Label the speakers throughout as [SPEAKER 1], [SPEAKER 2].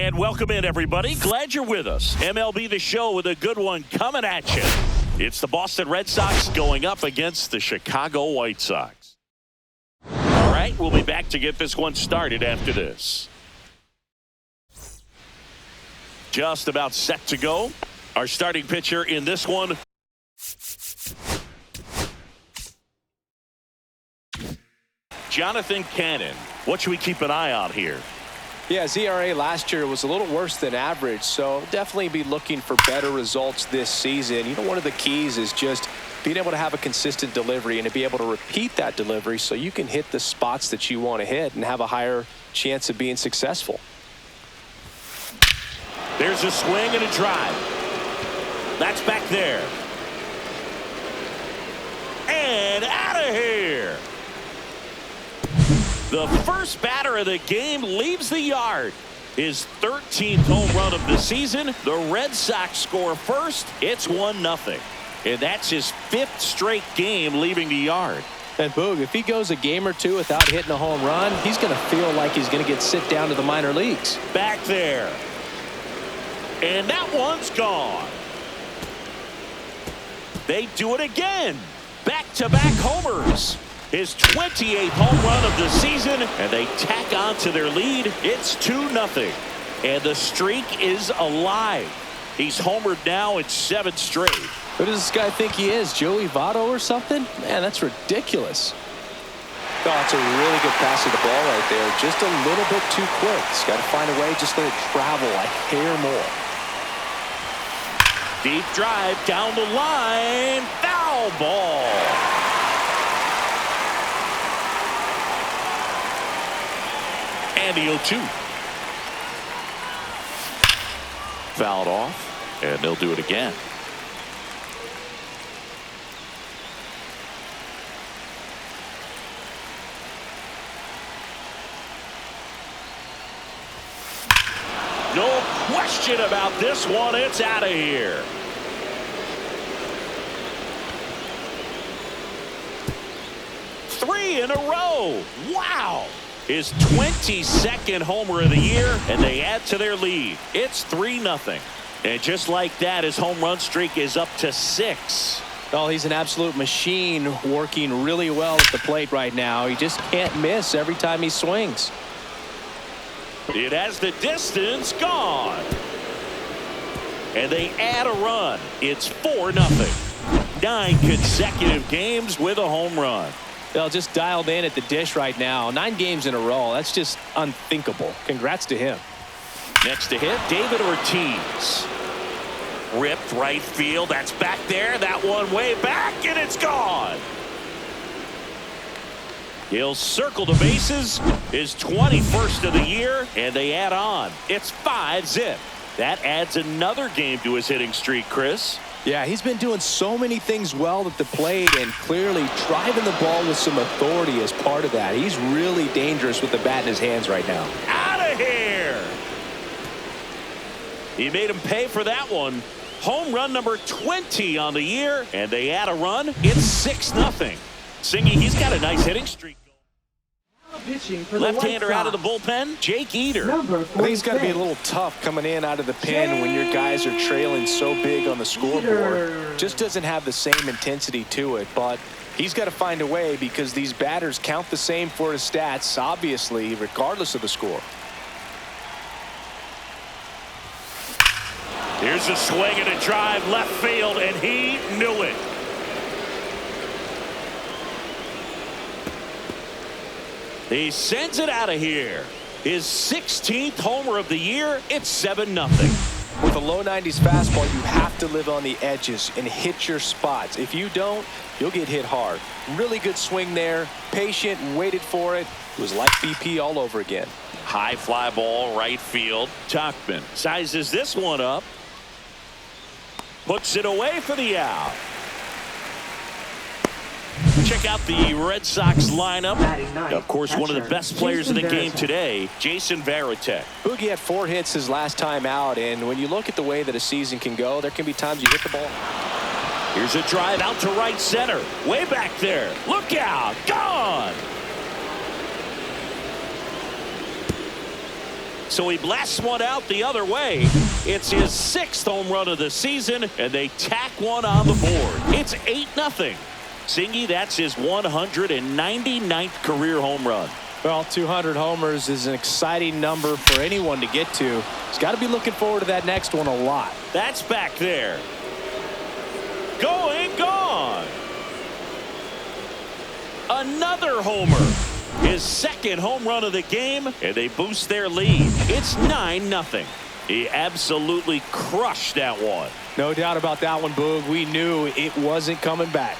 [SPEAKER 1] And welcome in, everybody. Glad you're with us. MLB The Show with a good one coming at you. It's the Boston Red Sox going up against the Chicago White Sox. All right, we'll be back to get this one started after this. Just about set to go. Our starting pitcher in this one. Jonathan Cannon. What should we keep an eye on here?
[SPEAKER 2] Yeah, his ERA last year was a little worse than average, so definitely be looking for better results this season. You know, one of the keys is just being able to have a consistent delivery and to be able to repeat that delivery so you can hit the spots that you want to hit and have a higher chance of being successful.
[SPEAKER 1] There's a swing and a drive. That's back there. And out of here. The first batter of the game leaves the yard. His 13th home run of the season. The Red Sox score first. It's 1-0. And that's his 5th straight game leaving the yard.
[SPEAKER 2] And Boog, if he goes a game or two without hitting a home run, he's going to feel like he's going to get sit down to the minor leagues.
[SPEAKER 1] Back there. And that one's gone. They do it again. Back-to-back homers. His 28th home run of the season, and they tack on to their lead. It's 2-0, and the streak is alive. He's homered now in 7 straight.
[SPEAKER 2] Who does this guy think he is, Joey Votto or something? Man, that's ridiculous. Oh, it's a really good pass of the ball right there. Just a little bit too quick. He's got to find a way, just let it travel a hair more.
[SPEAKER 1] Deep drive down the line. Foul ball. And the 0-2. Fouled off, and they'll do it again. No question about this one. It's out of here. Three in a row. Wow. His 22nd homer of the year, and they add to their lead. It's 3-0. And just like that, his home run streak is up to 6.
[SPEAKER 2] Oh, he's an absolute machine, working really well at the plate right now. He just can't miss every time he swings.
[SPEAKER 1] It has the distance gone. And they add a run. It's 4-0. 9 consecutive games with a home run.
[SPEAKER 2] They'll just dialed in at the dish right now. 9 games in a row. That's just unthinkable. Congrats to him.
[SPEAKER 1] Next to hit, David Ortiz. Ripped right field. That's back there. That one way back, and it's gone. He'll circle the bases. His 21st of the year, and they add on. It's 5-zip. That adds another game to his hitting streak, Chris.
[SPEAKER 2] Yeah, he's been doing so many things well at the plate and clearly driving the ball with some authority as part of that. He's really dangerous with the bat in his hands right now.
[SPEAKER 1] Out of here! He made him pay for that one. Home run number 20 on the year, and they add a run. It's 6-0. Singy, he's got a nice hitting streak. Left-hander out of the bullpen, Jake Eater.
[SPEAKER 2] I think it's got to be a little tough coming in out of the pen when your guys are trailing so big on the scoreboard. Just doesn't have the same intensity to it, but he's got to find a way because these batters count the same for his stats, obviously, regardless of the score.
[SPEAKER 1] Here's a swing and a drive left field, and he knew it. He sends it out of here. His 16th homer of the year. It's 7-0.
[SPEAKER 2] With a low 90s fastball, you have to live on the edges and hit your spots. If you don't, you'll get hit hard. Really good swing there. Patient, waited for it. It was like BP all over again.
[SPEAKER 1] High fly ball, right field. Tuchman sizes this one up. Puts it away for the out. Check out the Red Sox lineup. Of course, one of the best players in the game today, Jason Varitek.
[SPEAKER 2] Boogie had 4 hits his last time out, and when you look at the way that a season can go, there can be times you hit the ball.
[SPEAKER 1] Here's a drive out to right center. Way back there. Look out. Gone. So he blasts one out the other way. It's his 6th home run of the season, and they tack one on the board. It's 8-0. Singy, that's his 199th career home run.
[SPEAKER 2] Well, 200 homers is an exciting number for anyone to get to. He's got to be looking forward to that next one a lot.
[SPEAKER 1] That's back there. Going, gone. Another homer. His 2nd home run of the game, and they boost their lead. It's 9-0. He absolutely crushed that one.
[SPEAKER 2] No doubt about that one, Boog. We knew it wasn't coming back.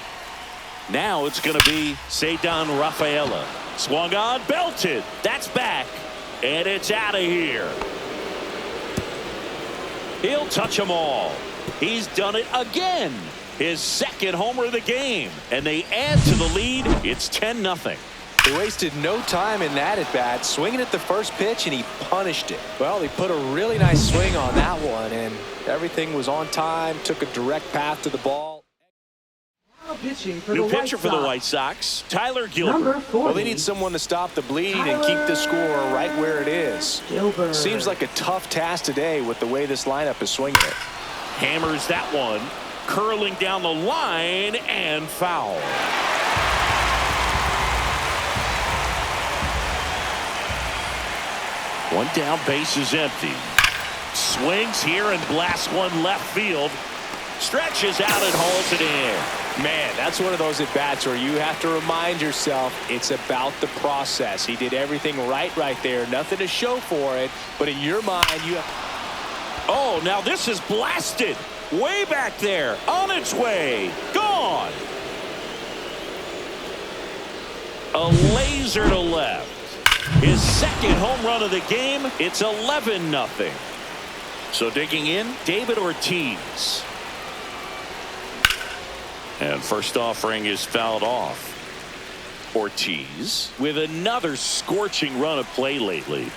[SPEAKER 1] Now it's going to be Ceddanne Rafaela. Swung on, belted. That's back, and it's out of here. He'll touch them all. He's done it again. His 2nd homer of the game, and they add to the lead. It's 10-0.
[SPEAKER 2] He wasted no time in that at bat, swinging at the first pitch, and he punished it. Well, he put a really nice swing on that one, and everything was on time, took a direct path to the ball.
[SPEAKER 1] New pitcher for the White Sox, Tyler Gilbert.
[SPEAKER 2] Well, they need someone to stop the bleeding and keep the score right where it is. Seems like a tough task today with the way this lineup is swinging it.
[SPEAKER 1] Hammers that one, curling down the line, and foul. One down, base is empty. Swings here and blasts one left field. Stretches out and hauls it in.
[SPEAKER 2] Man, that's one of those at-bats where you have to remind yourself it's about the process. He did everything right there. Nothing to show for it. But in your mind, you have...
[SPEAKER 1] Oh, now this is blasted. Way back there. On its way. Gone. A laser to left. His 2nd home run of the game. It's 11-0. So digging in, David Ortiz. And first offering is fouled off. Ortiz with another scorching run of play lately.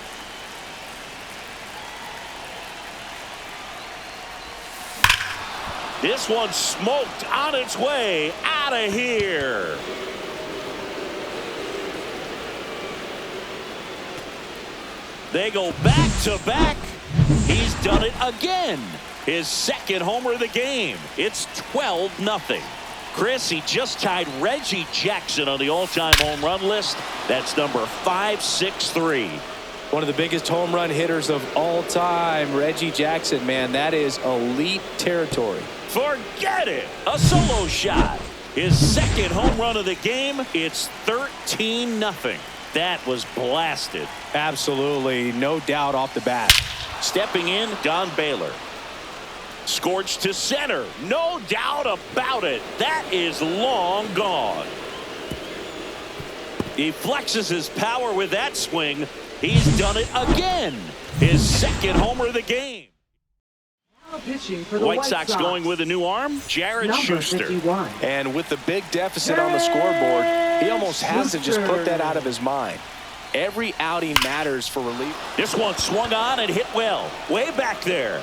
[SPEAKER 1] This one smoked on its way out of here. They go back to back. He's done it again. His 2nd homer of the game. It's 12-0. Chris, he just tied Reggie Jackson on the all-time home run list. That's number 563.
[SPEAKER 2] One of the biggest home run hitters of all time, Reggie Jackson, man, that is elite territory.
[SPEAKER 1] Forget it. A solo shot. His 2nd home run of the game. It's 13-0. That was blasted.
[SPEAKER 2] Absolutely, no doubt off the bat.
[SPEAKER 1] Stepping in, Don Baylor. Scorched to center. No doubt about it. That is long gone. He flexes his power with that swing. He's done it again. His 2nd homer of the game. White Sox going with a new arm, Jared Schuster.
[SPEAKER 3] 51.
[SPEAKER 2] And with the big deficit on the scoreboard, he almost has to just put that out of his mind. Every outing matters for relief.
[SPEAKER 1] This one swung on and hit well. Way back there.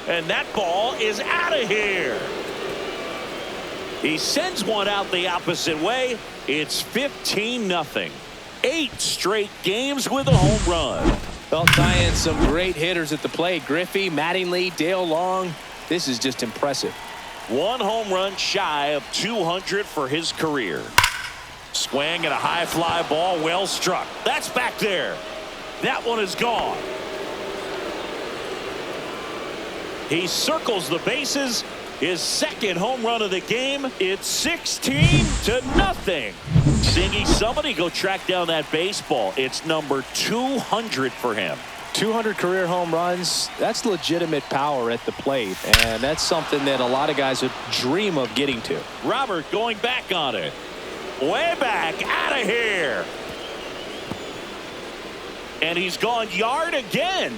[SPEAKER 1] And that ball is out of here. He sends one out the opposite way. It's 15-0. 8 straight games with a home run.
[SPEAKER 2] Well, tying some great hitters at the plate. Griffey, Mattingly, Dale Long. This is just impressive.
[SPEAKER 1] 1 home run shy of 200 for his career. Swing and a high fly ball, well struck. That's back there. That one is gone. He circles the bases. His 2nd home run of the game. It's 16-0. Singy, somebody go track down that baseball. It's number 200 for him.
[SPEAKER 2] 200 career home runs. That's legitimate power at the plate. And that's something that a lot of guys would dream of getting to.
[SPEAKER 1] Robert going back on it. Way back, out of here. And he's gone yard again.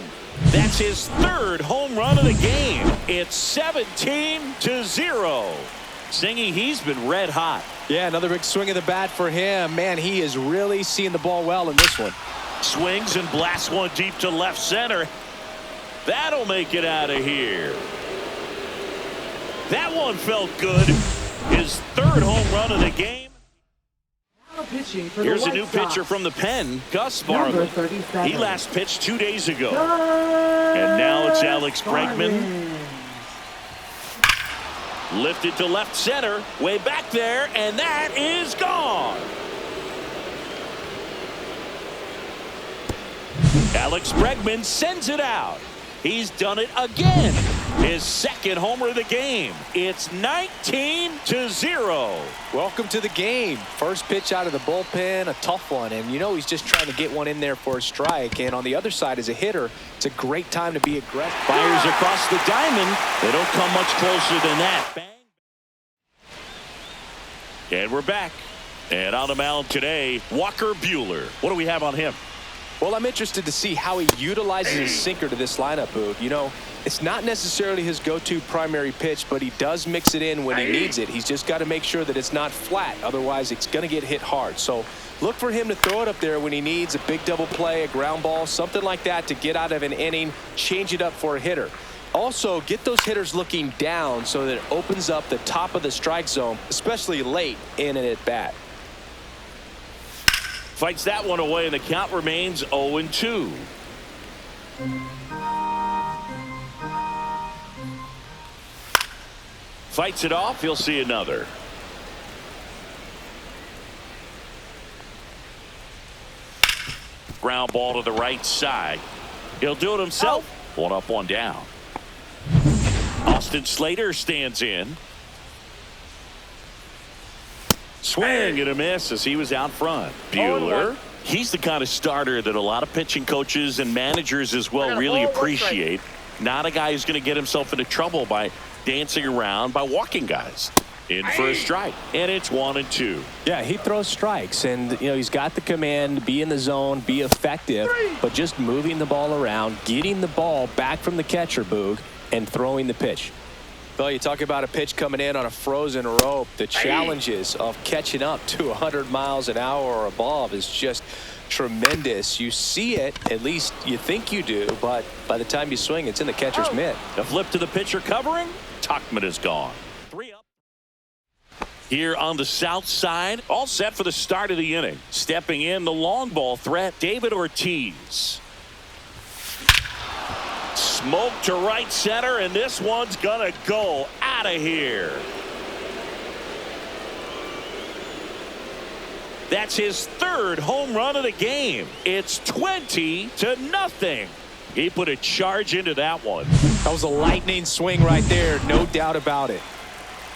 [SPEAKER 1] That's his 3rd home run of the game. It's 17-0. Singy, he's been red hot.
[SPEAKER 2] Yeah, another big swing of the bat for him. Man, he is really seeing the ball well in this one.
[SPEAKER 1] Swings and blasts one deep to left center. That'll make it out of here. That one felt good. His 3rd home run of the game.
[SPEAKER 3] pitching for
[SPEAKER 1] Here's
[SPEAKER 3] the
[SPEAKER 1] a new
[SPEAKER 3] White Sox.
[SPEAKER 1] pitcher from the pen, Gus
[SPEAKER 3] Number
[SPEAKER 1] Varley.
[SPEAKER 3] 37.
[SPEAKER 1] He last pitched 2 days ago.
[SPEAKER 3] And
[SPEAKER 1] now it's Alex Bregman. Lifted to left center, way back there, and that is gone. Alex Bregman sends it out. He's done it again. His second homer of the game. It's 19-0.
[SPEAKER 2] Welcome to the game. First pitch out of the bullpen, a tough one. And you know he's just trying to get one in there for a strike. And on the other side, as a hitter, it's a great time to be aggressive.
[SPEAKER 1] Fires across the diamond. They don't come much closer than that. Bang. And we're back. And on the mound today, Walker Buehler. What do we have on him?
[SPEAKER 2] Well, I'm interested to see how he utilizes his sinker to this lineup, Boog. You know, it's not necessarily his go-to primary pitch, but he does mix it in when he needs it. He's just got to make sure that it's not flat. Otherwise, it's going to get hit hard. So look for him to throw it up there when he needs a big double play, a ground ball, something like that to get out of an inning, change it up for a hitter. Also, get those hitters looking down so that it opens up the top of the strike zone, especially late in an at-bat.
[SPEAKER 1] Fights that one away, and the count remains 0-2. Fights it off. He'll see another. Ground ball to the right side. He'll do it himself. One up, one down. Austin Slater stands in. Swing and a miss as he was out front. Buehler, he's the kind of starter that a lot of pitching coaches and managers as well really appreciate. Not a guy who's going to get himself into trouble by dancing around, by walking guys. In for a strike, and it's 1-2.
[SPEAKER 2] Yeah, he throws strikes, and you know he's got the command to be in the zone, be effective, but just moving the ball around, getting the ball back from the catcher, Boog, and throwing the pitch. Well, you talk about a pitch coming in on a frozen rope. The challenges of catching up to 100 miles an hour or above is just tremendous. You see it, at least you think you do, but by the time you swing, it's in the catcher's mitt.
[SPEAKER 1] A flip to the pitcher covering. Tuchman is gone. 3 up. Here on the south side, all set for the start of the inning. Stepping in, the long ball threat, David Ortiz. Smoke to right center, and this one's gonna go out of here. That's his third home run of the game. It's 20-0. He put a charge into that one.
[SPEAKER 2] That was a lightning swing right there, no doubt about it.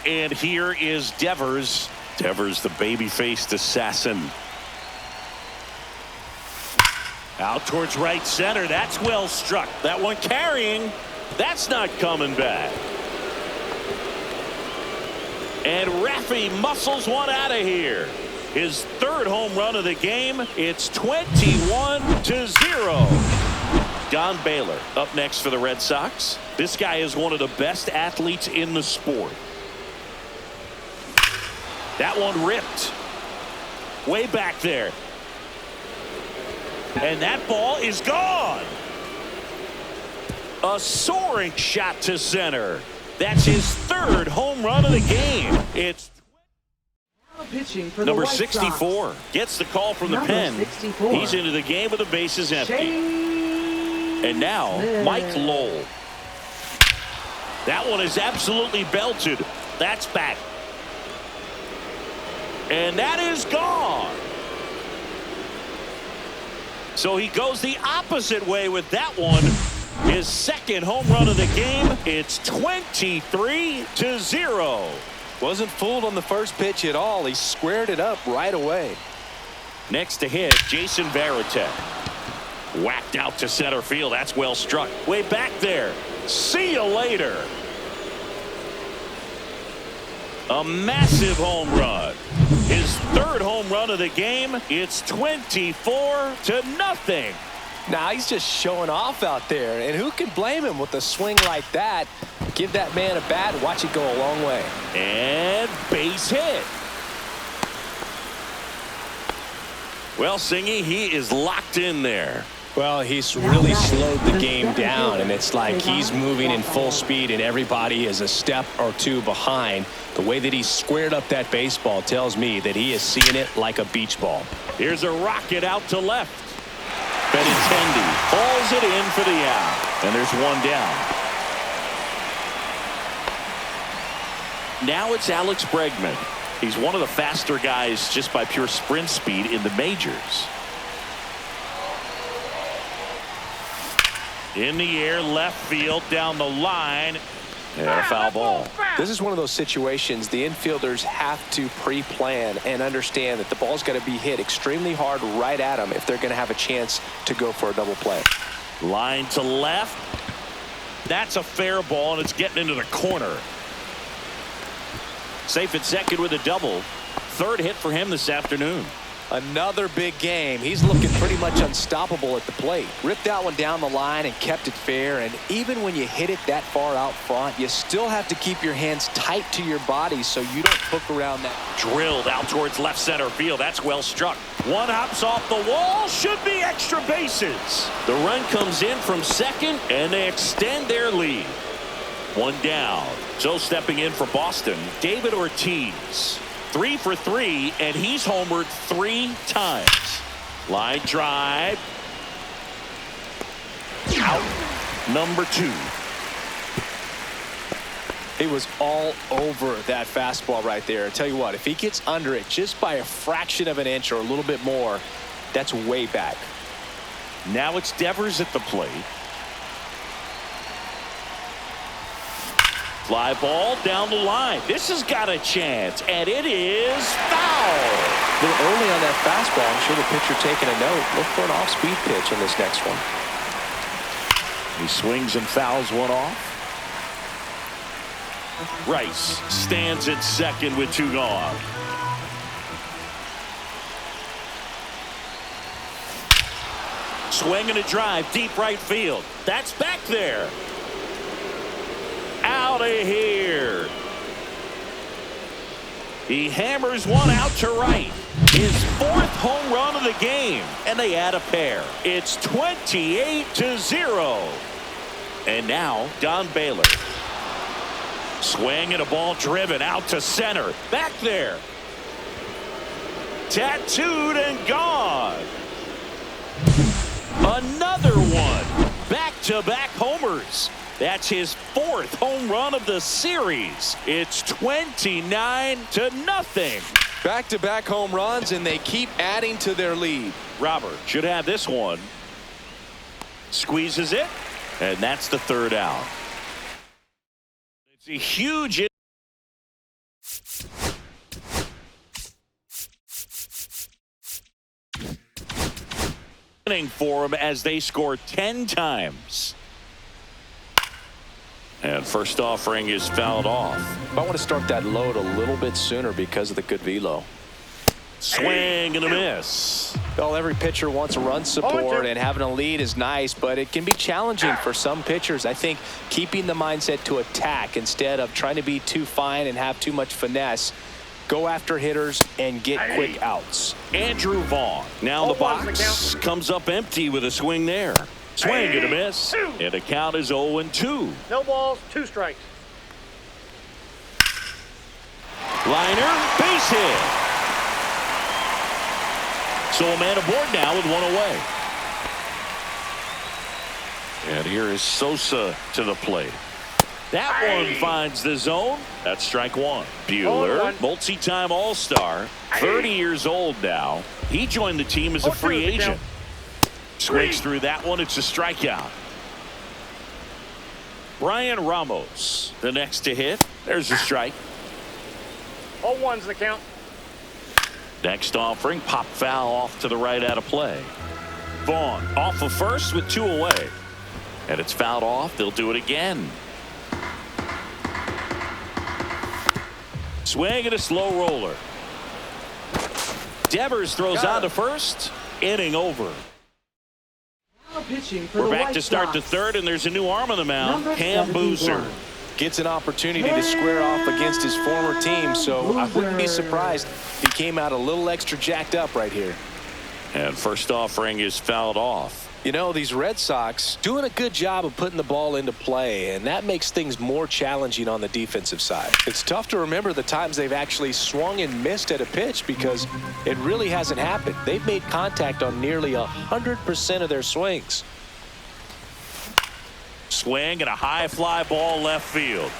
[SPEAKER 1] And here is Devers. Devers, the baby-faced assassin. Out towards right center. That's well struck. That one carrying. That's not coming back. And Raffy muscles one out of here. His third home run of the game. It's 21-0. Don Baylor up next for the Red Sox. This guy is one of the best athletes in the sport. That one ripped. Way back there. And that ball is gone. A soaring shot to center. That's his third home run of the game. It's
[SPEAKER 3] pitching for
[SPEAKER 1] number
[SPEAKER 3] the White
[SPEAKER 1] 64.
[SPEAKER 3] Sox.
[SPEAKER 1] Gets the call from the
[SPEAKER 3] Number
[SPEAKER 1] pen.
[SPEAKER 3] 64.
[SPEAKER 1] He's into the game with the bases empty. And now
[SPEAKER 3] Smith.
[SPEAKER 1] Mike Lowell. That one is absolutely belted. That's back. And that is gone. So he goes the opposite way with that one. His second home run of the game. It's 23-0.
[SPEAKER 2] Wasn't fooled on the first pitch at all. He squared it up right away.
[SPEAKER 1] Next to hit, Jason Varitek. Whacked out to center field. That's well struck. Way back there. See you later. A massive home run. His third home run of the game. It's 24-0.
[SPEAKER 2] Now he's just showing off out there, and who can blame him with a swing like that? Give that man a bat, watch it go a long way.
[SPEAKER 1] And base hit. Well, Singy, he is locked in there.
[SPEAKER 2] Well, he's really slowed the game down, and it's like he's moving in full speed, and everybody is a step or two behind. The way that he squared up that baseball tells me that he is seeing it like a beach ball.
[SPEAKER 1] Here's a rocket out to left. Benintendi hauls it in for the out, and there's one down. Now it's Alex Bregman. He's one of the faster guys just by pure sprint speed in the majors. In the air, left field, down the line, and a foul ball.
[SPEAKER 2] This is one of those situations the infielders have to pre-plan and understand that the ball's got to be hit extremely hard right at them if they're going to have a chance to go for a double play.
[SPEAKER 1] Line to left. That's a fair ball, and it's getting into the corner. Safe at second with a double. Third hit for him this afternoon.
[SPEAKER 2] Another big game. He's looking pretty much unstoppable at the plate. Ripped that one down the line and kept it fair. And even when you hit it that far out front, you still have to keep your hands tight to your body so you don't hook around that.
[SPEAKER 1] Drilled out towards left center field. That's well struck. One hops off the wall. Should be extra bases. The run comes in from second, and they extend their lead. One down. So stepping in for Boston, David Ortiz. 3 for 3, and he's homered 3 times. Line drive. Out. Number 2.
[SPEAKER 2] He was all over that fastball right there. I tell you what, if he gets under it just by a fraction of an inch or a little bit more, that's way back.
[SPEAKER 1] Now it's Devers at the plate. Fly ball down the line. This has got a chance, and it is foul.
[SPEAKER 2] A little early on that fastball. I'm sure the pitcher taking a note. Look for an off-speed pitch on this next one.
[SPEAKER 1] He swings and fouls one off. Rice stands at second with 2 gone. Swing and a drive, deep right field. That's back there. Out of here. He hammers one out to right. His 4th home run of the game, and they add a pair. It's 28-0. And now Don Baylor. Swing and a ball driven out to center. Back there. Tattooed and gone. Another one. Back-to-back homers. That's his 4th home run of the series. It's 29-0.
[SPEAKER 2] Back-to-back home runs, and they keep adding to their lead.
[SPEAKER 1] Robert should have this one. Squeezes it, and that's the 3rd out. It's a huge inning for him as they score 10 times. And first offering is fouled off.
[SPEAKER 2] I want to start that load a little bit sooner because of the good velo.
[SPEAKER 1] Swing and a miss.
[SPEAKER 2] Well, every pitcher wants run support, and having a lead is nice, but it can be challenging for some pitchers. I think keeping the mindset to attack instead of trying to be too fine and have too much finesse. Go after hitters and get quick outs.
[SPEAKER 1] Andrew Vaughn. Now the box comes up empty with a swing there. Swing and a miss. And the count is 0-2.
[SPEAKER 3] No balls, 2 strikes.
[SPEAKER 1] Liner, base hit. So a man aboard now with 1 away. And here is Sosa to the plate. That one finds the zone. That's strike 1. Buehler, multi-time All-Star, 30 years old now. He joined the team as a free agent. Swings through that one. It's a strikeout. Brian Ramos, the next to hit. There's a strike.
[SPEAKER 3] 0-1's the count.
[SPEAKER 1] Next offering, pop foul off to the right out of play. Vaughn off of first with 2 away. And it's fouled off. They'll do it again. Swing and a slow roller. Devers throws on to first. Inning over. We're back to start the 3rd, and there's a new arm on the mound. Cam Boozer.
[SPEAKER 2] Gets an opportunity to square off against his former team, so I wouldn't be surprised if he came out a little extra jacked up right here.
[SPEAKER 1] And first offering is fouled off.
[SPEAKER 2] You know, these Red Sox doing a good job of putting the ball into play, and that makes things more challenging on the defensive side. It's tough to remember the times they've actually swung and missed at a pitch because it really hasn't happened. They've made contact on nearly 100% of their swings.
[SPEAKER 1] Swing and a high fly ball left field.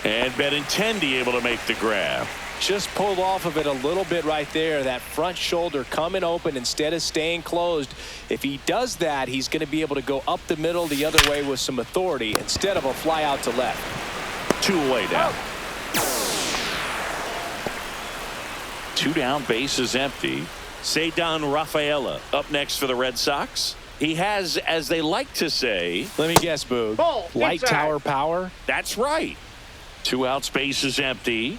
[SPEAKER 1] And Benintendi able to make the grab.
[SPEAKER 2] Just pulled off of it a little bit right there. That front shoulder coming open instead of staying closed. If he does that, he's going to be able to go up the middle the other way with some authority instead of a fly out to left.
[SPEAKER 1] 2 away now. 2 down, bases empty. Ceddanne Rafaela up next for the Red Sox. He has, as they like to say,
[SPEAKER 2] let me guess, Boog.
[SPEAKER 3] Ball,
[SPEAKER 2] light
[SPEAKER 3] inside.
[SPEAKER 2] tower power.
[SPEAKER 1] That's right. 2 outs, bases empty.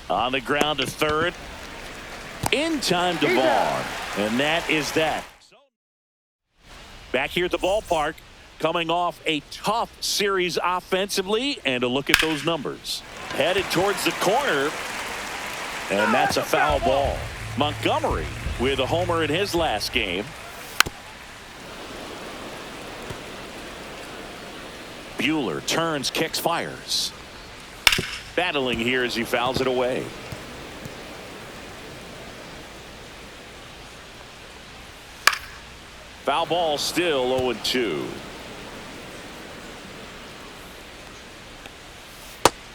[SPEAKER 1] On the ground to third. In time to Vaughn. And that is that. Back here at the ballpark, coming off a tough series offensively, and a look at those numbers. Headed towards the corner, and that's a foul ball. Montgomery with a homer in his last game. Buehler turns, kicks, fires. Battling here as he fouls it away. Foul ball, still 0-2.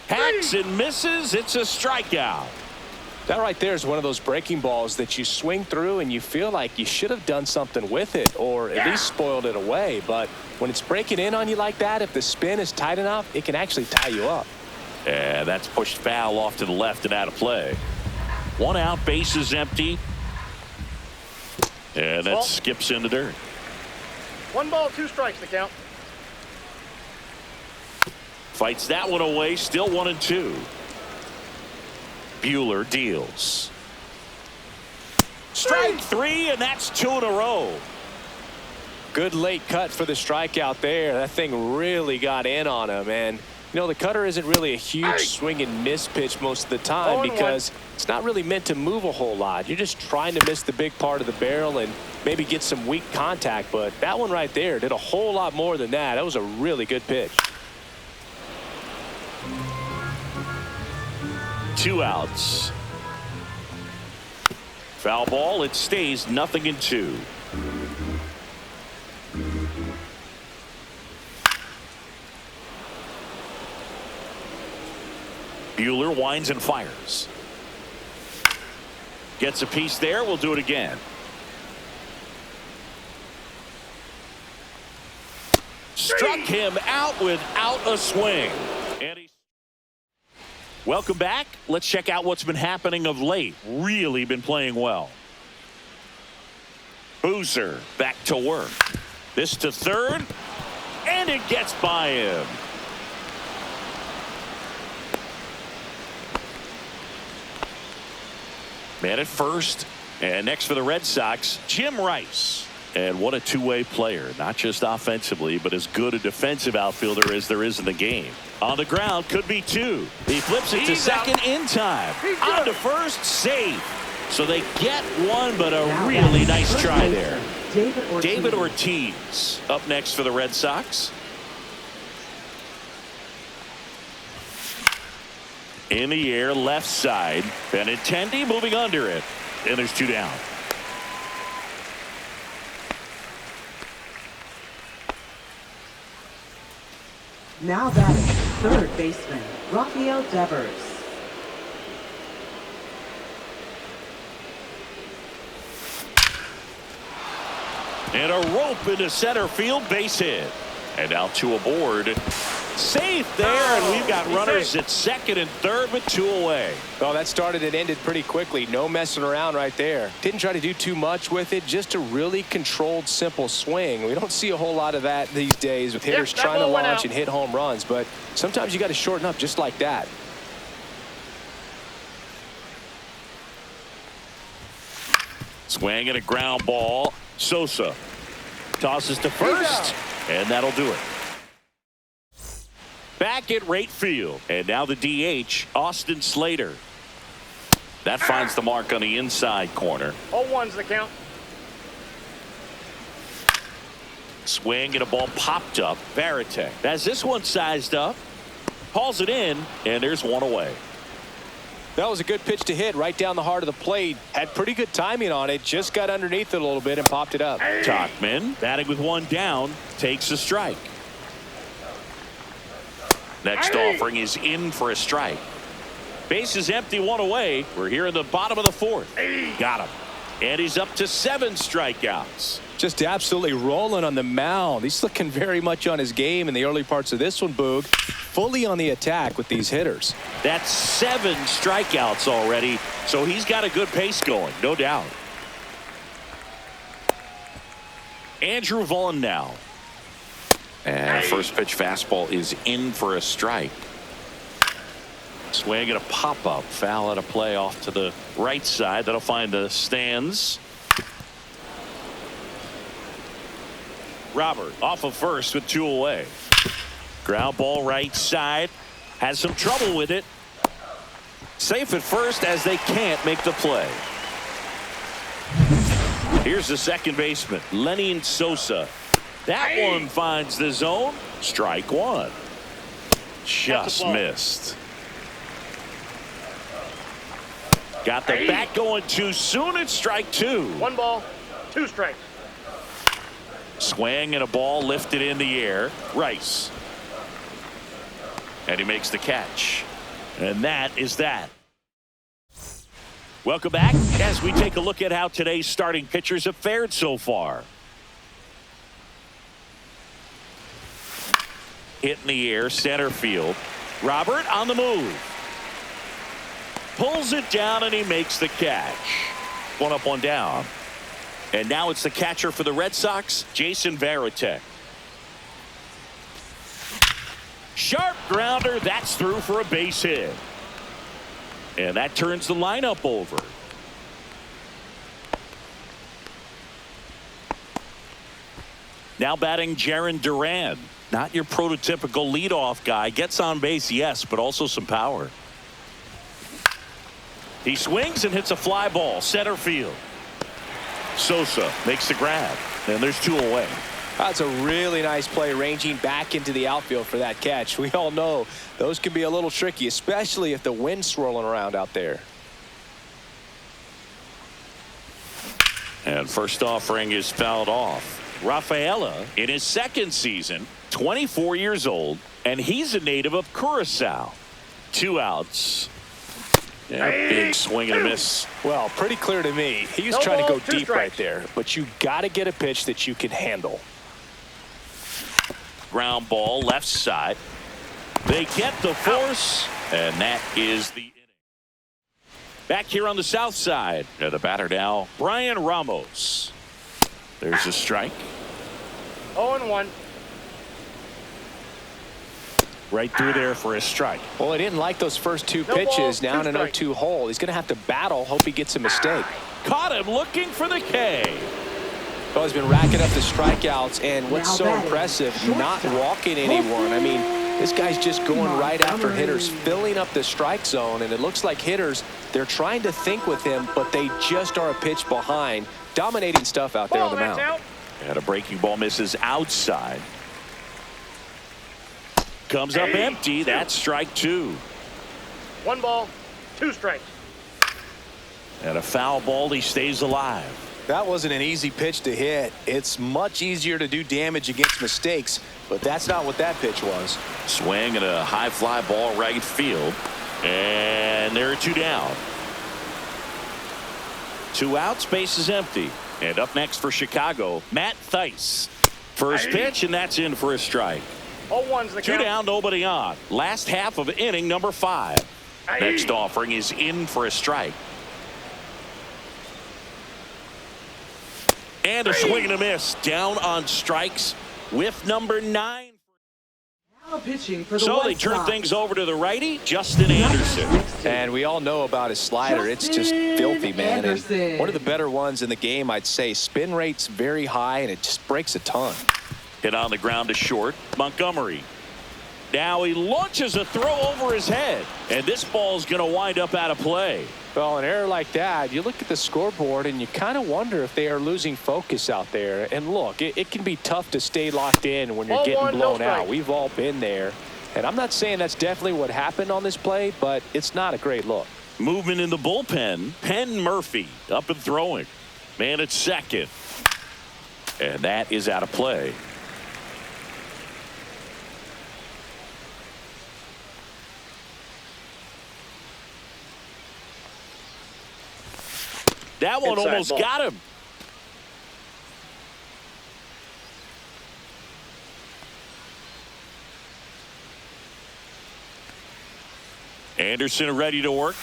[SPEAKER 1] Hacks and misses. It's a strikeout.
[SPEAKER 2] That right there is one of those breaking balls that you swing through and you feel like you should have done something with it or at least spoiled it away. But when it's breaking in on you like that, if the spin is tight enough, it can actually tie you up.
[SPEAKER 1] And that's pushed foul off to the left and out of play. 1 out, bases empty. And that skips in the dirt.
[SPEAKER 3] 1 ball, 2 strikes to count.
[SPEAKER 1] Fights that one away, still 1-2. Buehler deals. Strike 3, and that's 2 in a row.
[SPEAKER 2] Good late cut for the strikeout there. That thing really got in on him. And, you know, the cutter isn't really a huge swing and miss pitch most of the time because it's not really meant to move a whole lot. You're just trying to miss the big part of the barrel and maybe get some weak contact. But that one right there did a whole lot more than that. That was a really good pitch.
[SPEAKER 1] 2 outs. Foul ball. It stays 0-2. Buehler winds and fires. Gets a piece there. We'll do it again. Struck him out without a swing. And he's welcome back. Let's check out what's been happening of late. Really been playing well. Boozer back to work. This to third, and it gets by him. Man at first, and next for the Red Sox, Jim Rice. And what a two-way player, not just offensively, but as good a defensive outfielder as there is in the game. On the ground, could be 2. He flips it to second in time. On to first, safe. So they get 1, but a really nice try there. David Ortiz up next for the Red Sox. In the air, left side. Benintendi moving under it. And there's 2 down.
[SPEAKER 4] Now batting, third baseman, Rafael Devers.
[SPEAKER 1] And a rope into center field, base hit. And now 2 aboard. Safe there, and we've got runners at second and third with 2 away.
[SPEAKER 2] Well, that started and ended pretty quickly. No messing around right there. Didn't try to do too much with it. Just a really controlled, simple swing. We don't see a whole lot of that these days with hitters trying to launch and hit home runs. But sometimes you got to shorten up just like that.
[SPEAKER 1] Swing and a ground ball. Sosa tosses to first, and that'll do it. Back at right field, and now the DH, Austin Slater. That finds the mark on the inside corner.
[SPEAKER 3] 0-1's the count.
[SPEAKER 1] Swing and a ball popped up. Varitek has this one sized up. Calls it in, and there's one away.
[SPEAKER 2] That was a good pitch to hit right down the heart of the plate. Had pretty good timing on it. Just got underneath it a little bit and popped it up.
[SPEAKER 1] Tauchman batting with one down takes a strike. Next offering is in for a strike. Base is empty, one away. We're here in the bottom of the fourth. Got him. And he's up to 7 strikeouts.
[SPEAKER 2] Just absolutely rolling on the mound. He's looking very much on his game in the early parts of this one, Boog. Fully on the attack with these hitters.
[SPEAKER 1] That's 7 strikeouts already, so he's got a good pace going, no doubt. Andrew Vaughn now. And first pitch fastball is in for a strike. Swing and a pop-up. Foul out of play off to the right side. That'll find the stands. Robert off of first with 2 away. Ground ball right side. Has some trouble with it. Safe at first as they can't make the play. Here's the second baseman, Lenny Sosa. That one finds the zone. Strike 1. Just missed. Got the bat going too soon. It's strike 2.
[SPEAKER 3] 1 ball, 2 strikes.
[SPEAKER 1] Swing and a ball lifted in the air. Rice. And he makes the catch. And that is that. Welcome back as we take a look at how today's starting pitchers have fared so far. Hit in the air, center field. Robert on the move. Pulls it down and he makes the catch. 1 up, 1 down. And now it's the catcher for the Red Sox, Jason Varitek. Sharp grounder. That's through for a base hit. And that turns the lineup over. Now batting Jarren Duran. Not your prototypical leadoff guy. Gets on base, yes, but also some power. He swings and hits a fly ball. Center field. Sosa makes the grab. And there's 2 away.
[SPEAKER 2] That's a really nice play ranging back into the outfield for that catch. We all know those can be a little tricky, especially if the wind's swirling around out there.
[SPEAKER 1] And first offering is fouled off. Rafaela in his 2nd season, 24 years old, and he's a native of Curacao. 2 outs. Yeah, big swing and a miss.
[SPEAKER 2] Well, pretty clear to me. He was trying to go deep right there, but you got to get a pitch that you can handle.
[SPEAKER 1] Ground ball left side. They get the force, and that is the inning. Back here on the south side, the batter now, Brian Ramos. There's a strike.
[SPEAKER 3] 0-1.
[SPEAKER 1] Right through there for a strike.
[SPEAKER 2] Well, he didn't like those first 2 pitches. Now in an 0-2 hole. He's going to have to battle. Hope he gets a mistake.
[SPEAKER 1] Caught him looking for the K.
[SPEAKER 2] Well, he's been racking up the strikeouts, and what's so impressive, not walking anyone. I mean, this guy's just going right after hitters, filling up the strike zone, and it looks like hitters, they're trying to think with him, but they just are a pitch behind. Dominating stuff out there on the mound.
[SPEAKER 1] And a breaking ball misses outside. Comes up empty. That's strike 2.
[SPEAKER 3] 1 ball, 2 strikes.
[SPEAKER 1] And a foul ball. He stays alive.
[SPEAKER 2] That wasn't an easy pitch to hit. It's much easier to do damage against mistakes, but that's not what that pitch was.
[SPEAKER 1] Swing and a high fly ball right field. And there are 2 down. 2 outs. Base is empty. And up next for Chicago, Matt Thaiss. First pitch, and that's in for a strike.
[SPEAKER 3] 0-1's the
[SPEAKER 1] 2
[SPEAKER 3] count.
[SPEAKER 1] down, nobody on. Last half of inning number 5. Next offering is in for a strike. And a swing and a miss. Down on strikes with number 9.
[SPEAKER 4] Now pitching for the
[SPEAKER 1] So they
[SPEAKER 4] White
[SPEAKER 1] turn
[SPEAKER 4] Sox.
[SPEAKER 1] things over to the righty, Justin Anderson.
[SPEAKER 2] And we all know about his slider. It's just filthy, man. And one of the better ones in the game, I'd say. Spin rate's very high, and it just breaks a ton.
[SPEAKER 1] Hit on the ground to short. Montgomery. Now he launches a throw over his head. And this ball's going to wind up out of play.
[SPEAKER 2] Well, an error like that, you look at the scoreboard and you kind of wonder if they are losing focus out there. And look, it can be tough to stay locked in when you're getting blown out. We've all been there. And I'm not saying that's definitely what happened on this play, but it's not a great look.
[SPEAKER 1] Movement in the bullpen. Penn Murphy up and throwing. Man at second. And that is out of play. That one
[SPEAKER 3] Inside
[SPEAKER 1] almost
[SPEAKER 3] ball.
[SPEAKER 1] got him. Anderson ready to work.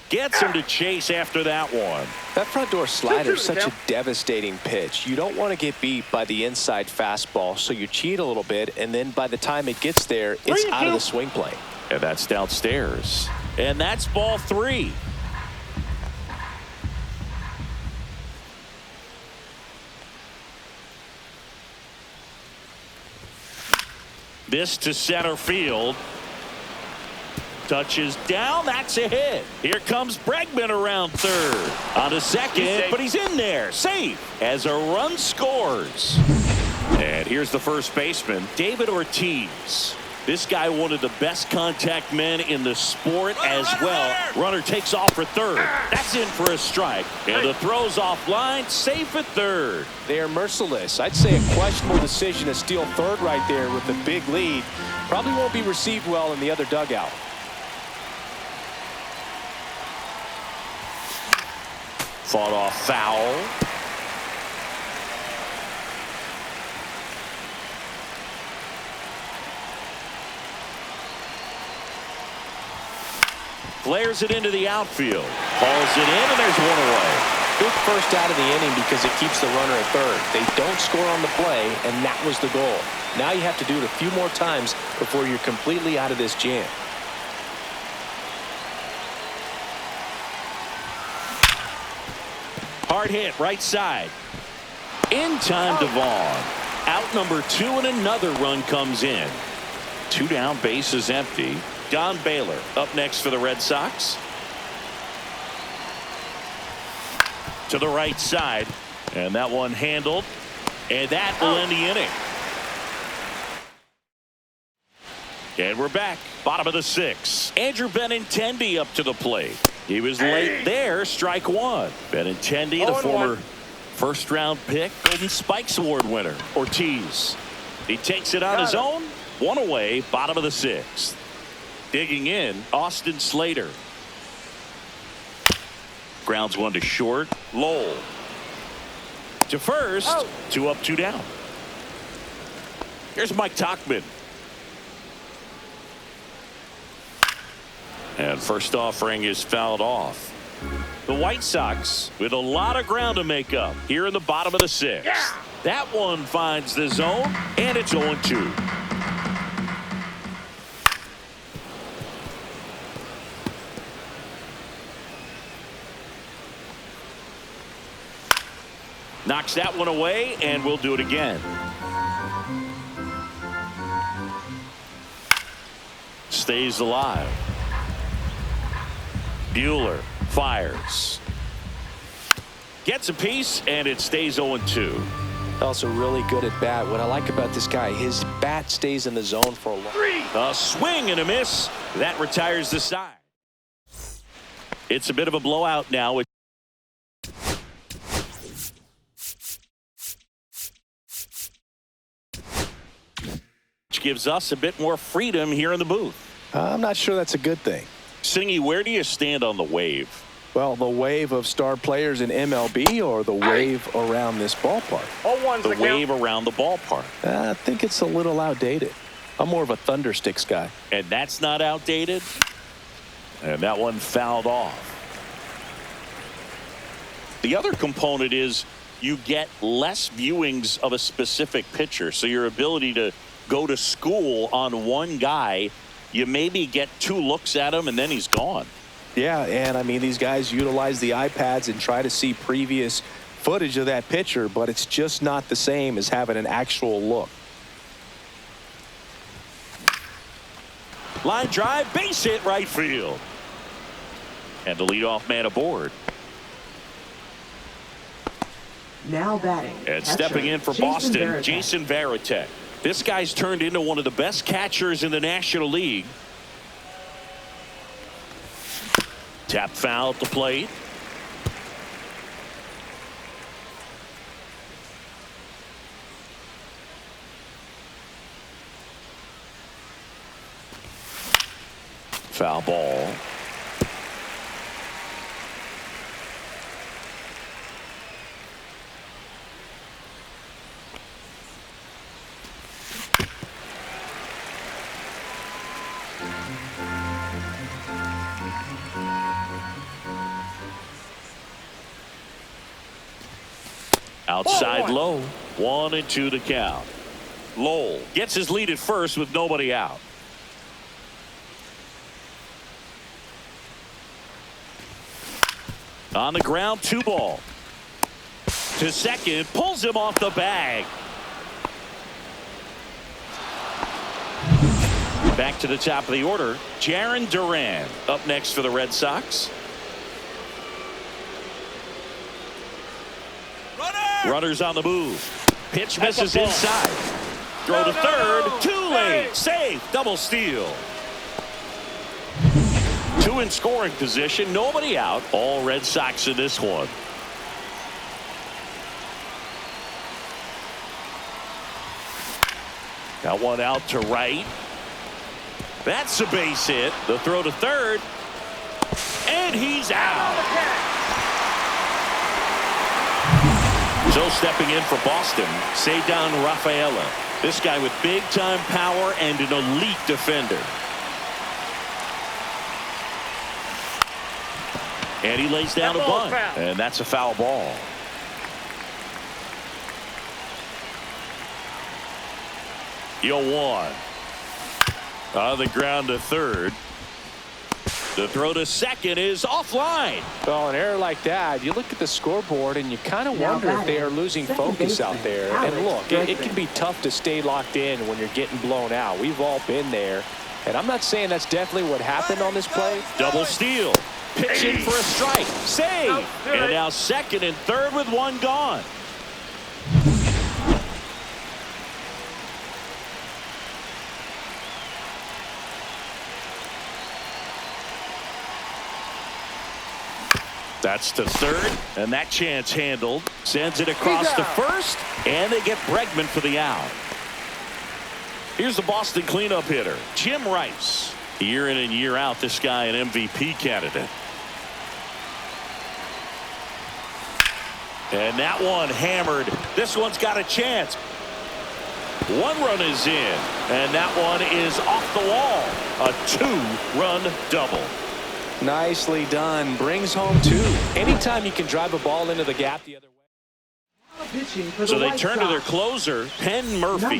[SPEAKER 1] Gets him to chase after that one.
[SPEAKER 2] That front door slider is
[SPEAKER 3] 2-2
[SPEAKER 2] such a
[SPEAKER 3] count.
[SPEAKER 2] devastating pitch. You don't want to get beat by the inside fastball, so you cheat a little bit, and then by the time it gets there, it's out of the swing plane.
[SPEAKER 1] And that's downstairs. And that's ball 3. This to center field. Touches down. That's a hit. Here comes Bregman around third. On to second, but he's in there. Safe as a run scores. And here's the first baseman, David Ortiz. This guy, one of the best contact men in the sport as well. Runner takes off for third. That's in for a strike. And the throw's offline, safe at third.
[SPEAKER 2] They are merciless. I'd say a questionable decision to steal third right there with the big lead. Probably won't be received well in the other dugout.
[SPEAKER 1] Fought off foul. Flares it into the outfield. Hauls it in, and there's one away.
[SPEAKER 2] Big first out of the inning because it keeps the runner at third. They don't score on the play, and that was the goal. Now you have to do it a few more times before you're completely out of this jam.
[SPEAKER 1] Hard hit, right side. In time to Vaughn. Out number 2, and another run comes in. 2 down, base is empty. Don Baylor up next for the Red Sox. To the right side. And that one handled. And that will end the inning. And we're back. Bottom of the 6th. Andrew Benintendi up to the plate. He was late there. Strike 1. Benintendi, the former first-round pick, Golden Spikes Award winner. Ortiz. He takes it on his own. 1 away. Bottom of the 6th. Digging in, Austin Slater. Grounds 1 to short. Lowell. To first. 2 up, 2 down. Here's Mike Tauchman. And first offering is fouled off. The White Sox with a lot of ground to make up here in the bottom of the 6th. Yeah. That one finds the zone, and it's 0-2. Knocks that one away, and we'll do it again. Stays alive. Bueller fires. Gets a piece, and it stays 0-2.
[SPEAKER 2] Also really good at bat. What I like about this guy, his bat stays in the zone for a long.
[SPEAKER 1] A swing and a miss. That retires the side. It's a bit of a blowout now. Which gives us a bit more freedom here in the booth.
[SPEAKER 2] I'm not sure that's a good thing.
[SPEAKER 1] Singy, where do you stand on the wave?
[SPEAKER 2] Well, the wave of star players in MLB or the wave around this ballpark?
[SPEAKER 1] The wave around the ballpark.
[SPEAKER 2] I think it's a little outdated. I'm more of a Thundersticks guy.
[SPEAKER 1] And that's not outdated. And that one fouled off. The other component is you get less viewings of a specific pitcher. So your ability to go to school on one guy, you maybe get 2 looks at him and then he's gone.
[SPEAKER 2] Yeah, and I mean, these guys utilize the iPads and try to see previous footage of that pitcher, but it's just not the same as having an actual look.
[SPEAKER 1] Line drive, base hit right field. And the leadoff man aboard.
[SPEAKER 4] Now batting.
[SPEAKER 1] And
[SPEAKER 4] catcher,
[SPEAKER 1] stepping in for
[SPEAKER 4] Jason
[SPEAKER 1] Boston,
[SPEAKER 4] Varitek.
[SPEAKER 1] Jason Varitek. This guy's turned into one of the best catchers in the National League. Tap foul at the plate. Foul ball. Outside low. 1-2 to count. Lowell gets his lead at first with nobody out. On the ground, 2 ball. To second, pulls him off the bag. Back to the top of the order, Jarren Duran up next for the Red Sox. Runners on the move. Pitch misses inside. Throw to third. Too late. Save. Double steal. 2 in scoring position. Nobody out. All Red Sox in this one. Got one out to right. That's a base hit. The throw to third. And he's out. So stepping in for Boston, Ceddanne Rafaela. This guy with big-time power and an elite defender. And he lays down a bunt. And that's a foul ball. Yo, 1. On the ground to third. The throw to second is offline.
[SPEAKER 2] Well, an error like that, you look at the scoreboard and you kind of wonder if they are losing focus out there. And look, it can be tough to stay locked in when you're getting blown out. We've all been there. And I'm not saying that's definitely what happened on this play.
[SPEAKER 1] Double steal. Pitching for a strike. Save. And now second and third with 1 gone. That's to third, and that chance handled. Sends it across to first, and they get Bregman for the out. Here's the Boston cleanup hitter, Jim Rice. Year in and year out, this guy an MVP candidate. And that one hammered. This one's got a chance. 1 run is in, and that one is off the wall. A 2-run double.
[SPEAKER 2] Nicely done. Brings home 2. Anytime you can drive a ball into the gap the other way.
[SPEAKER 1] So they turn to their closer, Penn Murphy.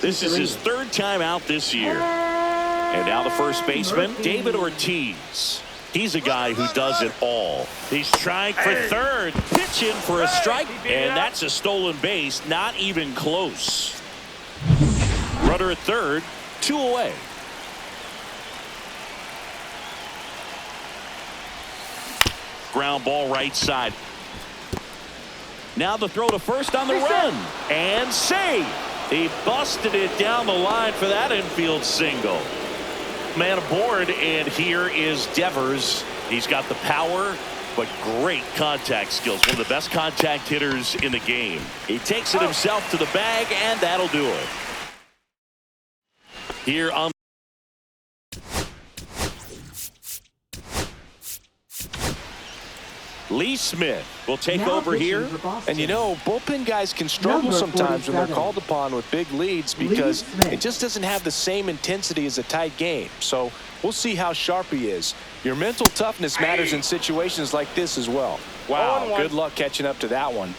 [SPEAKER 1] This is his 3rd time out this year. And now the first baseman, David Ortiz. He's a guy who does it all. He's trying for third, pitching for a strike, and that's a stolen base, not even close. Runner at third, 2 away. Ground ball right side. Now the throw to first on the run. And save. He busted it down the line for that infield single. Man aboard, and here is Devers. He's got the power, but great contact skills. One of the best contact hitters in the game. He takes it himself to the bag, and that'll do it. Here on Lee Smith will take over here.
[SPEAKER 2] And you know, bullpen guys can struggle sometimes when they're called upon with big leads because it just doesn't have the same intensity as a tight game. So we'll see how sharp he is. Your mental toughness matters in situations like this as well. Wow, good luck catching up to that one.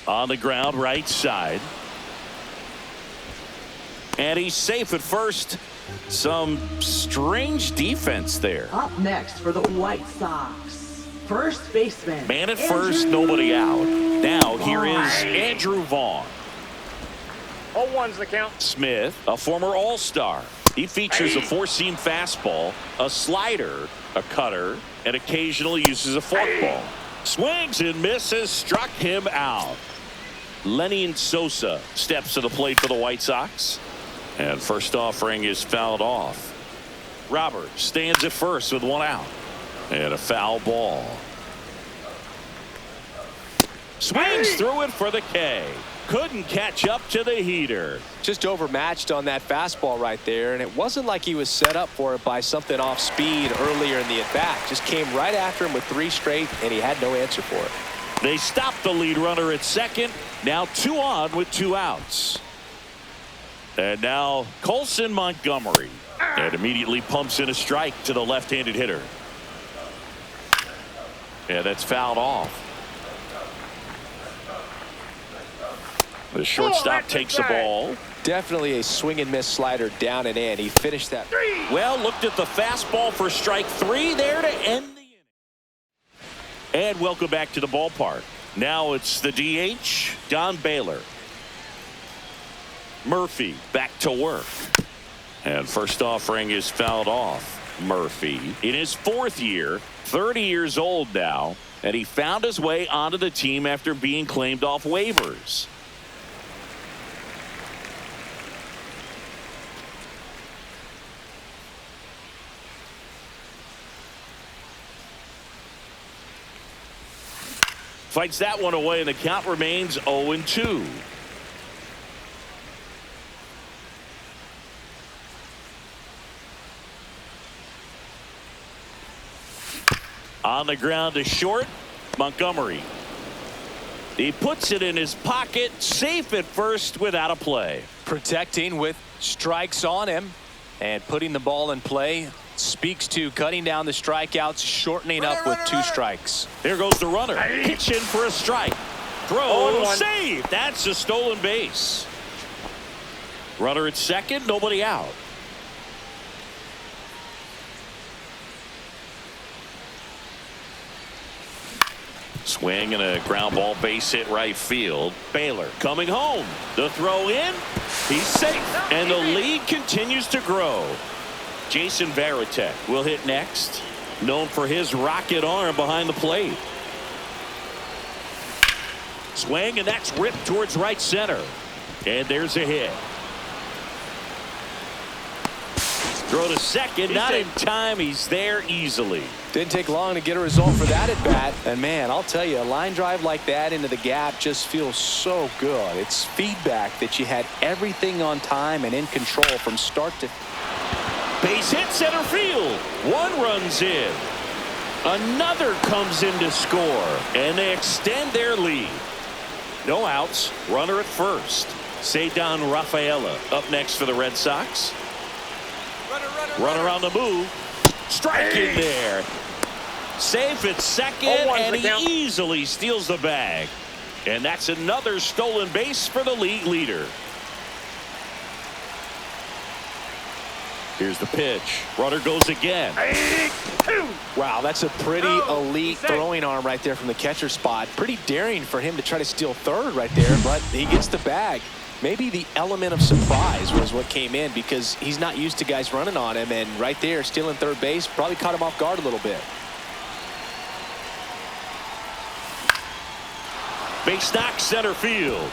[SPEAKER 1] On the ground, right side. And he's safe at first. Some strange defense there.
[SPEAKER 4] Up next for the White Sox, first baseman.
[SPEAKER 1] Man at first, nobody out. Now here is Andrew Vaughn.
[SPEAKER 3] 0-1's the count.
[SPEAKER 1] Smith, a former All-Star. He features a four-seam fastball, a slider, a cutter, and occasionally uses a forkball. Swings and misses, struck him out. Lenny Sosa steps to the plate for the White Sox. And first offering is fouled off. Robert stands at first with one out. And a foul ball. Swings through it for the K. Couldn't catch up to the heater.
[SPEAKER 2] Just overmatched on that fastball right there, and it wasn't like he was set up for it by something off speed earlier in the at-bat. Just came right after him with 3 straight, and he had no answer for it.
[SPEAKER 1] They stopped the lead runner at second. Now 2 on with 2 outs. And now Colson Montgomery. And immediately pumps in a strike to the left-handed hitter. And that's fouled off. The shortstop takes the ball.
[SPEAKER 2] Definitely a swing and miss slider down and in. He finished that.
[SPEAKER 1] Well, looked at the fastball for strike 3 there to end the inning. And welcome back to the ballpark. Now it's the DH, Don Baylor. Murphy back to work. And first offering is fouled off. Murphy in his 4th year, 30 years old now, and he found his way onto the team after being claimed off waivers. Fights that one away, and the count remains 0-2. On the ground to short, Montgomery. He puts it in his pocket, safe at first without a play.
[SPEAKER 2] Protecting with strikes on him and putting the ball in play. Speaks to cutting down the strikeouts, shortening up with 2 strikes.
[SPEAKER 1] Here goes the runner. Pitch in for a strike. Throw, save. That's a stolen base. Runner at second, nobody out. Swing and a ground ball, base hit right field. Baylor coming home. The throw in. He's safe. And the lead continues to grow. Jason Varitek will hit next. Known for his rocket arm behind the plate. Swing, and that's ripped towards right center. And there's a hit. Throw to second, not in time. He's there easily.
[SPEAKER 2] Didn't take long to get a result for that at bat. And man, I'll tell you, a line drive like that into the gap just feels so good. It's feedback that you had everything on time and in control from start to.
[SPEAKER 1] Base hit center field. One runs in. Another comes in to score. And they extend their lead. No outs. Runner at first. Ceddanne Rafaela up next for the Red Sox. Runner on the move. Strike in there. Safe at second, and he easily steals the bag. And that's another stolen base for the league leader. Here's the pitch. Runner goes again.
[SPEAKER 2] Wow, that's a pretty elite throwing arm right there from the catcher spot. Pretty daring for him to try to steal third right there, but he gets the bag. Maybe the element of surprise was what came in because he's not used to guys running on him, and right there stealing third base probably caught him off guard a little bit.
[SPEAKER 1] Base knock center field.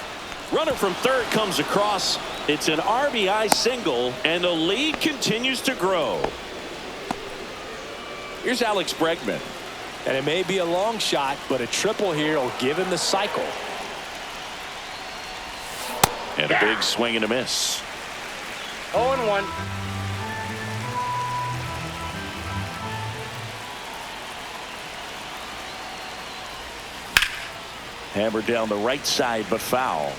[SPEAKER 1] Runner from third comes across. It's an RBI single, and the lead continues to grow. Here's Alex Bregman.
[SPEAKER 2] And it may be a long shot, but a triple here will give him the cycle.
[SPEAKER 1] And a big swing and a miss.
[SPEAKER 3] 0-1.
[SPEAKER 1] Hammered down the right side, but foul.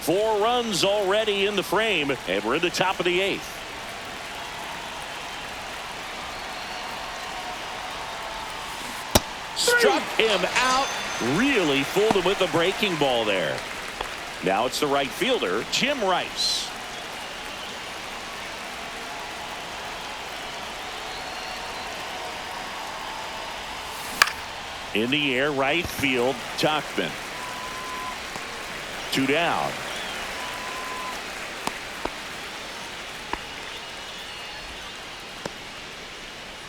[SPEAKER 1] 4 runs already in the frame, and we're in the top of the 8th. Struck him out. Really fooled him with the breaking ball there. Now it's the right fielder, Jim Rice. In the air, right field, Tauchman. 2 down.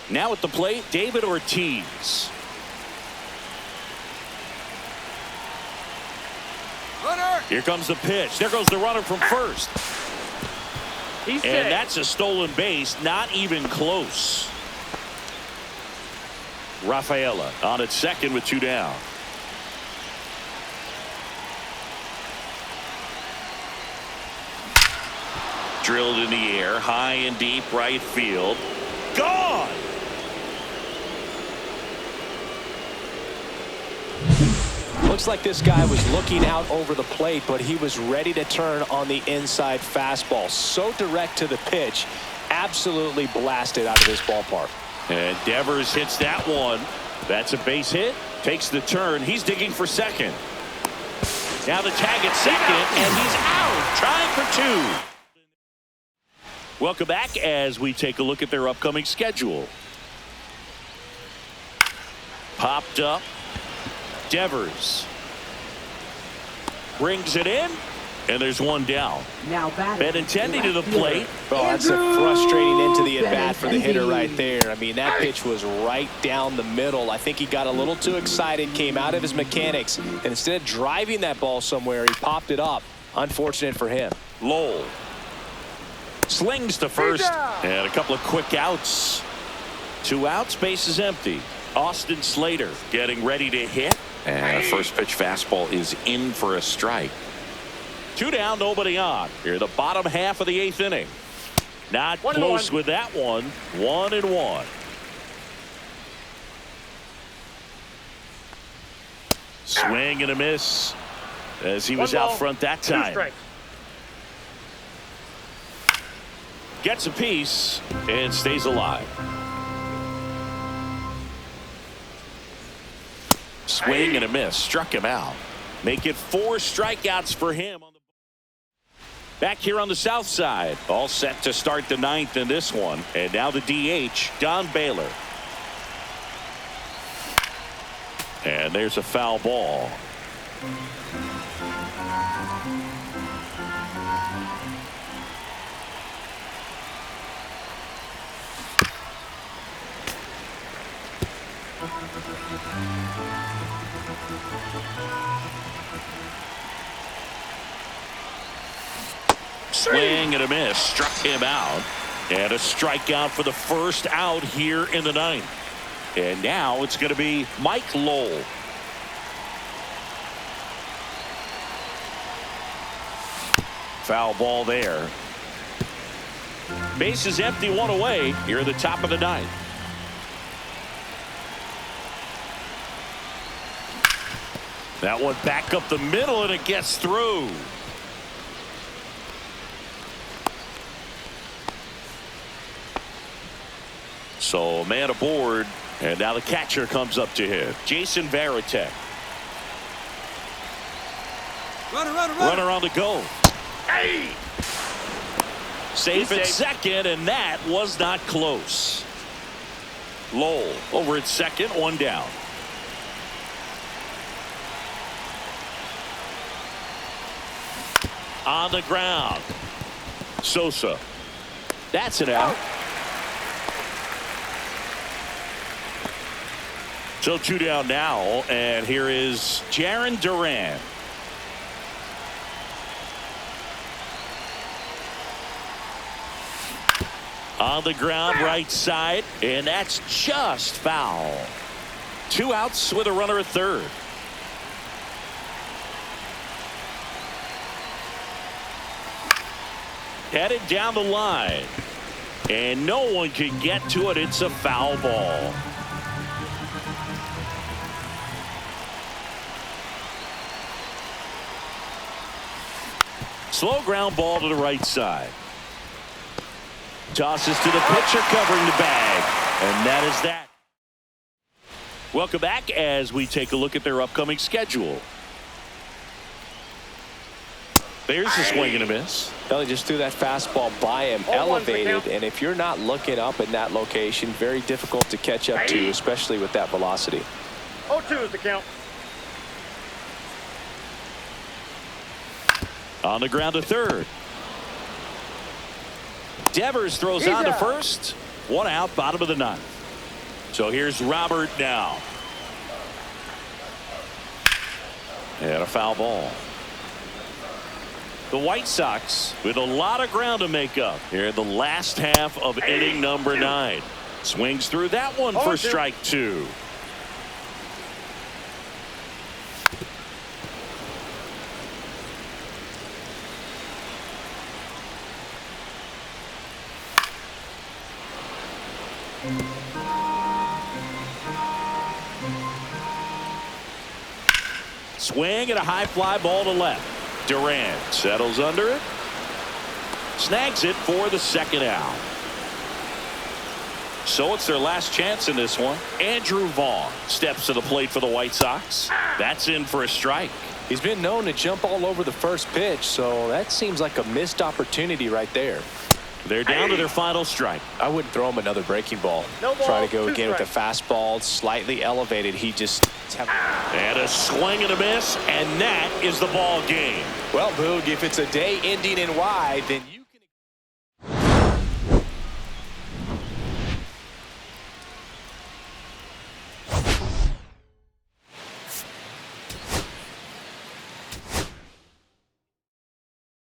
[SPEAKER 1] Now at the plate, David Ortiz.
[SPEAKER 3] Runner.
[SPEAKER 1] Here comes the pitch. There goes the runner from first.
[SPEAKER 3] He's
[SPEAKER 1] And
[SPEAKER 3] safe.
[SPEAKER 1] that's a stolen base, not even close. Rafaela on at second with 2 down. Drilled in the air, high and deep right field. Gone!
[SPEAKER 2] Looks like this guy was looking out over the plate, but he was ready to turn on the inside fastball. So direct to the pitch, absolutely blasted out of this ballpark.
[SPEAKER 1] And Devers hits that one. That's a base hit. Takes the turn. He's digging for second. Now the tag at second, and he's out, trying for 2. Welcome back as we take a look at their upcoming schedule. Popped up. Devers brings it in, and there's 1 down.
[SPEAKER 4] Now batting.
[SPEAKER 1] Benintendi to the plate.
[SPEAKER 2] Oh, that's a frustrating into the at-bat for the hitter right there. I mean, that pitch was right down the middle. I think he got a little too excited, came out of his mechanics, and instead of driving that ball somewhere, he popped it up. Unfortunate for him.
[SPEAKER 1] Lowell slings to first, and a couple of quick outs. 2 outs, base is empty. Austin Slater getting ready to hit. And the first pitch fastball is in for a strike. 2 down, nobody on. Here, the bottom half of the 8th inning. Not close with that one. 1-1. Swing and a miss as he was out front that time. Gets a piece and stays alive. Swing and a miss. Struck him out. Make it 4 strikeouts for him. Back here on the south side. All set to start the 9th in this one. And now the DH, Don Baylor. And there's a foul ball. Swing and a miss. Struck him out. And a strikeout for the first out here in the 9th. And now it's going to be Mike Lowell. Foul ball there. Base is empty, 1 away here at the top of the 9th. That one back up the middle, and it gets through. So man aboard, and now the catcher comes up to him. Jason Varitek. Runner on the go.
[SPEAKER 3] Hey!
[SPEAKER 1] Safe at second, and that was not close. Lowell over at second, 1 down. On the ground. Sosa. That's an out. So 2 down now, and here is Jarren Duran. On the ground, right side, and that's just foul. 2 outs with a runner at third. Headed down the line, and no one can get to it. It's a foul ball. Slow ground ball to the right side. Tosses to the pitcher covering the bag. And that is that. Welcome back as we take a look at their upcoming schedule. There's a swing and a miss.
[SPEAKER 2] Well, he just threw that fastball by him, elevated, and if you're not looking up in that location, very difficult to catch up to, especially with that velocity.
[SPEAKER 3] 0-2 is the count.
[SPEAKER 1] On the ground to third. Devers throws on to first. 1 out, bottom of the 9th. So here's Robert now. And a foul ball. The White Sox with a lot of ground to make up here in the last half of inning number 9. Swings through that one for strike 2. Swing and a high fly ball to left. Durant settles under it. Snags it for the second out. So it's their last chance in this one. Andrew Vaughn steps to the plate for the White Sox. That's in for a strike.
[SPEAKER 2] He's been known to jump all over the first pitch, so that seems like a missed opportunity right there.
[SPEAKER 1] They're down to their final strike.
[SPEAKER 2] I wouldn't throw him another breaking ball.
[SPEAKER 3] No ball,
[SPEAKER 2] Try to go
[SPEAKER 3] 2
[SPEAKER 2] again with the
[SPEAKER 3] strikes.
[SPEAKER 2] fastball, slightly elevated. He just...
[SPEAKER 1] And a swing and a miss, and that is the ball game.
[SPEAKER 2] Well, Boog, if it's a day ending in Y, then you...